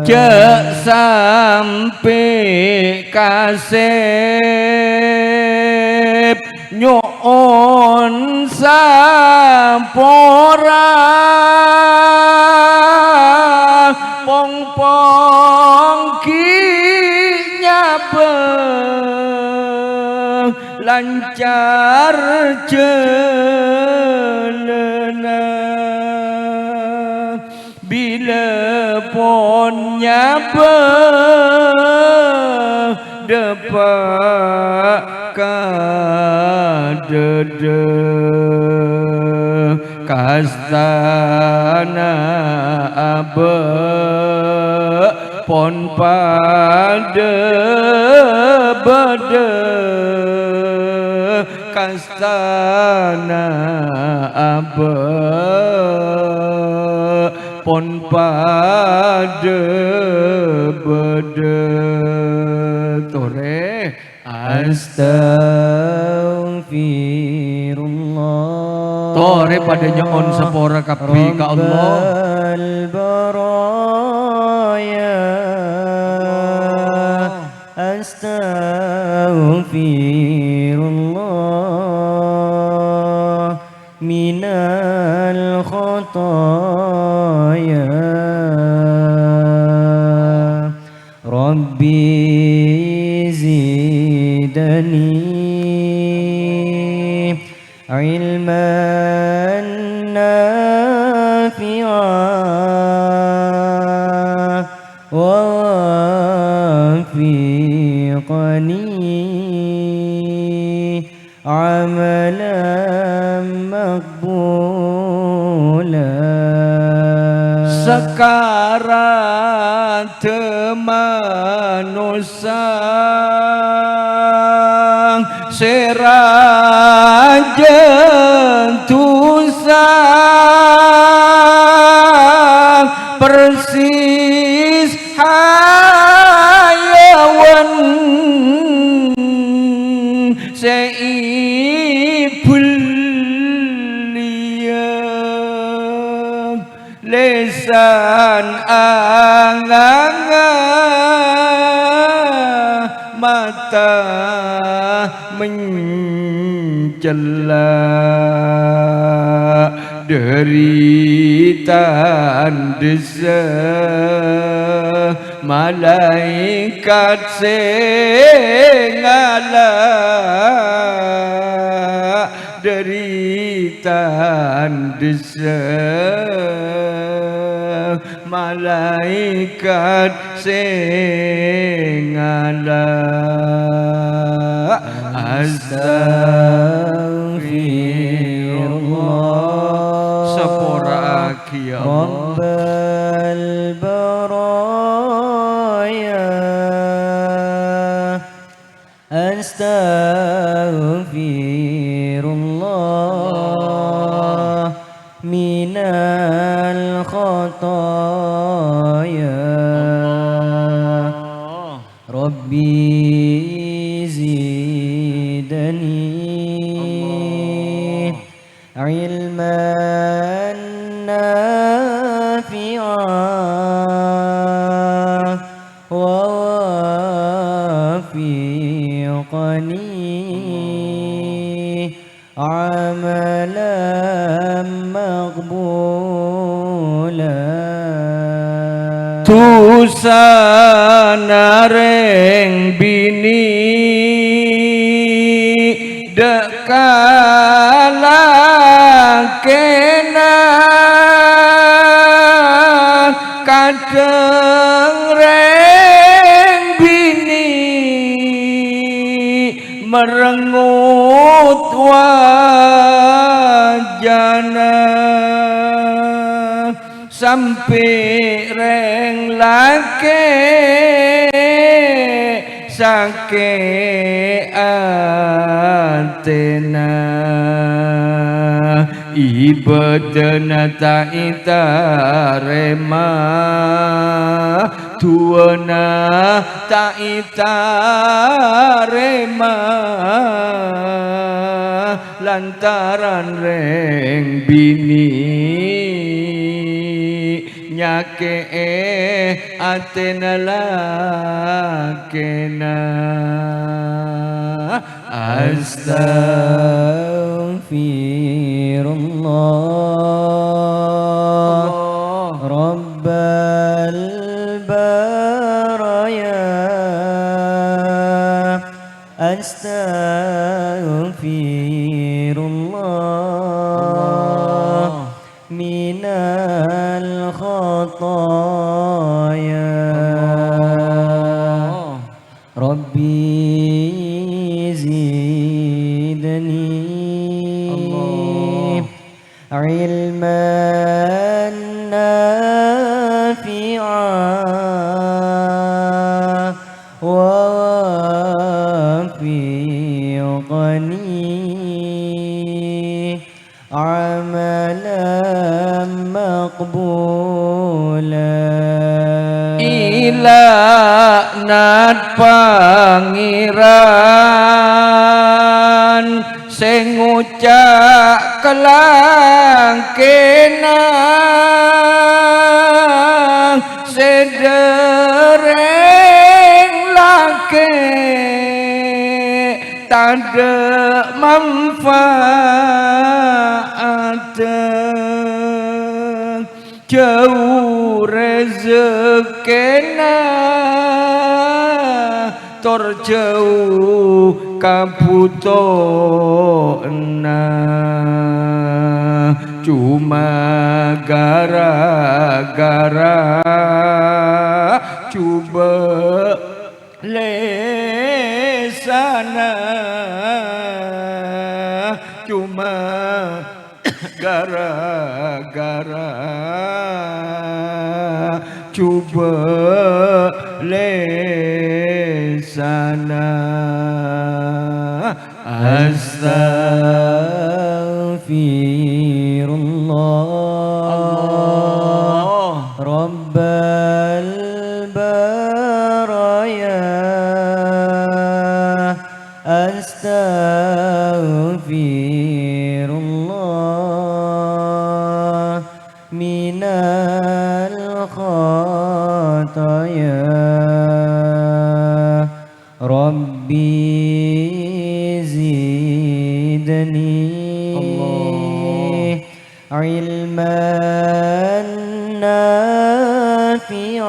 jak sampai kasih nyuun sampora pong-pong kinyaba lancar jelena bila pon nyaba depak kadede kastana abe pon pada bade kastana abe pon pada bade tore Astaghfirullah. Tore pada nyon sepora kapi ka Allah. Rabbal baraya. Astaghfirullah minal khataya. Rabbi zidani ilman nafi'an wa wafiqani amalan maqbula. Sekarang temanusang serajen tusang persis hayawan seibul liyang lesan anganga mata mencela derita desa malaikat sengala derita desa malaikat sengala. Astaghfirullah sepora aki ya Allah. Rabbal baraya. Astaghfirullah minal khataya. Rabbi zidani ilman nafi'an wa wafiqani amalan maqbula. Tusana reng bini dekala kena kadang reng bini merengut wajana sampai reng lake sake atena ibadana ta'ita rema tuana ta'ita rema lantaran reng bini nyake atena lakena. Astaghfirullah Rabbal baraya. Astaghfirullah minal khataya. Rabbi zidni ilman Ilaknat pangeran sing ngucak kelangkenang sedereng lake tanda manfaat jauh rezekina tor jauh kabutona cuma gara-gara coba lesana cuma gara-gara coba lesana Astaghfirullah Rabbal baraya Astaghfirullah minal khataya Rabbi zidni ilman nafi'an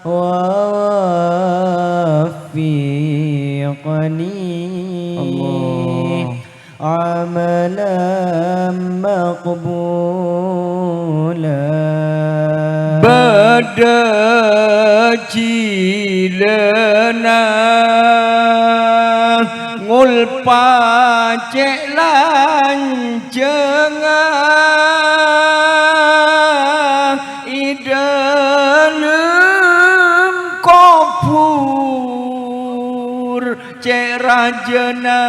wa waffiqni amalan maqbulan bada cilena ngulpa cek lancengan idanem kopur cek rajana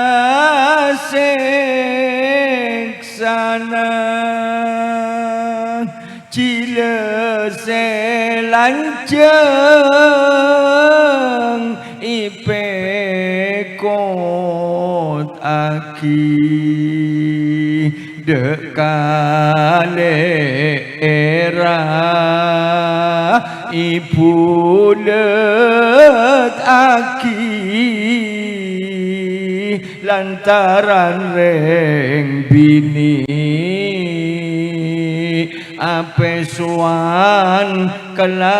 seksana cile selanceng ipe kot aki dekale era ibu let aki lantaran reng bini ape suan kelakena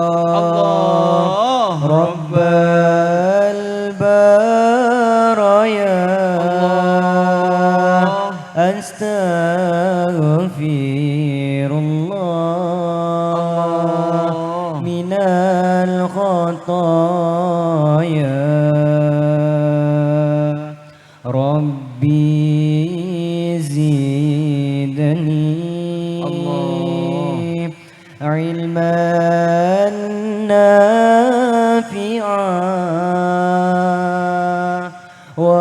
Astaghfirullah Rabbal baraya Astaghfirullah minal khataya Rabbi zidni ilman nafi'an wa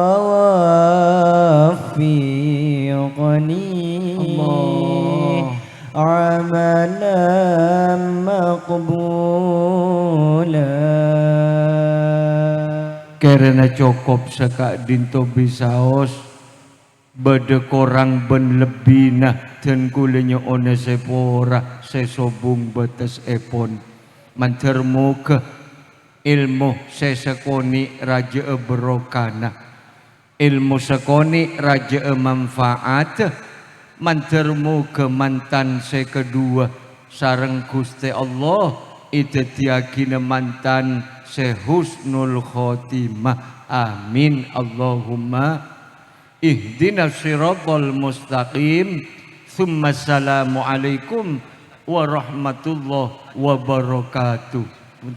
waffiqni amalan maqbulan karena cukup sekak dinto bisaos bade korang ben lebina dan kulenya one sepora sesobung batas epon mantermuka ilmu sesekoni raja berokana ilmu sekoni raja manfaat mantermuka mantan sekedua sareng Gusti Allah itu tiagina mantan sehusnul khotimah amin Allahumma ihdinas siratal mustaqim tsumma assalamu alaikum warahmatullahi wabarakatuh.